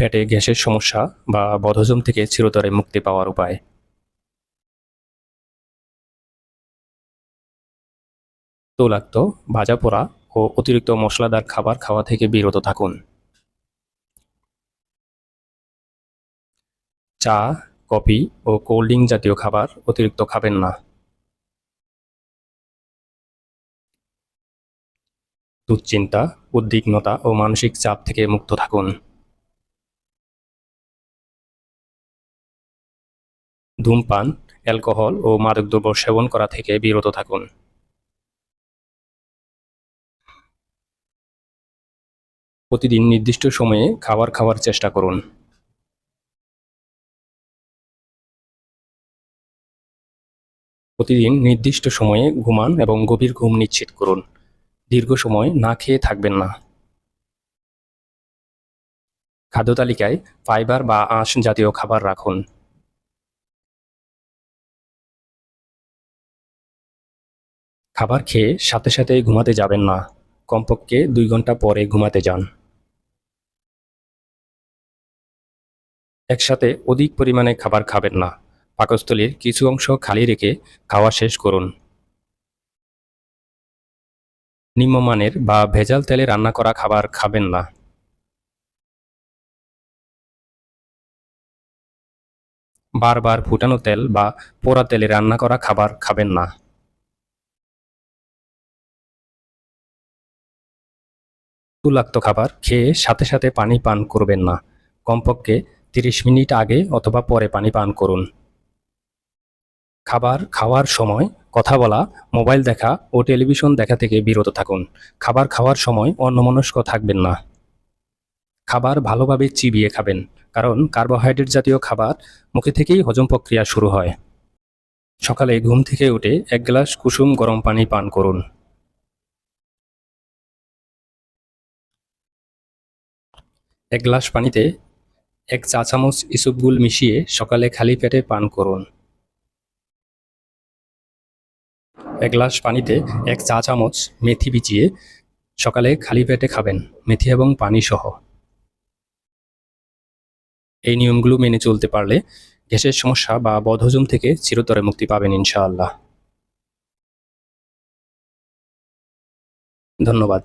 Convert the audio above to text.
পেটে গ্যাসের সমস্যা বা বদহজম থেকে চিরতরে মুক্তি পাওয়ার উপায়। তৈলাক্ত, ভাজা পোড়া ও অতিরিক্ত মশলাদার খাবার খাওয়া থেকে বিরত থাকুন। চা, কফি ও কোল্ড ড্রিঙ্ক জাতীয় খাবার অতিরিক্ত খাবেন না। দুশ্চিন্তা, উদ্বিগ্নতা ও মানসিক চাপ থেকে মুক্ত থাকুন। ধূমপান, অ্যালকোহল ও মাদকদ্রব্য সেবন করা থেকে বিরত থাকুন। প্রতিদিন নির্দিষ্ট সময়ে খাবার খাওয়ার চেষ্টা করুন। প্রতিদিন নির্দিষ্ট সময়ে ঘুমান এবং গভীর ঘুম নিশ্চিত করুন। দীর্ঘ সময় না খেয়ে থাকবেন না। খাদ্য তালিকায় ফাইবার বা আঁশ জাতীয় খাবার রাখুন। খাবার খেয়ে সাথে সাথে ঘুমাতে যাবেন না। কমপক্ষে 2 ঘন্টা পরে ঘুমাতে যান। একসাথে অধিক পরিমাণে খাবার খাবেন না। পাকস্থলীর কিছু অংশ খালি রেখে খাওয়া শেষ করুন। নিম্নমানের বা ভেজাল তেলে রান্না করা খাবার খাবেন না। বারবার ফুটানো তেল বা পোড়া তেলে রান্না করা খাবার খাবেন না। তৈলাক্ত খাবার খেয়ে সাথে সাথে পানি পান করবেন না। কমপক্ষে 30 মিনিট আগে অথবা পরে পানি পান করুন। খাবার খাওয়ার সময় কথা বলা, মোবাইল দেখা ও টেলিভিশন দেখা থেকে বিরত থাকুন। খাবার খাওয়ার সময় অন্যমনস্ক থাকবেন না। খাবার ভালোভাবে চিবিয়ে খাবেন, কারণ কার্বোহাইড্রেট জাতীয় খাবার মুখে থেকেই হজম প্রক্রিয়া শুরু হয়। সকালে ঘুম থেকে উঠে 1 গ্লাস কুসুম গরম পানি পান করুন। এক গ্লাস পানিতে 1 চা চামচ ইসবগুল মিশিয়ে সকালে খালি পেটে পান করুন। 1 গ্লাস পানিতে 1 চা চামচ মেথি ভিজিয়ে সকালে খালি পেটে খাবেন, মেথি এবং পানি সহ। এই নিয়মগুলো মেনে চলতে পারলে গ্যাসের সমস্যা বা বদহজম থেকে চিরতরে মুক্তি পাবেন ইনশাআল্লাহ। ধন্যবাদ।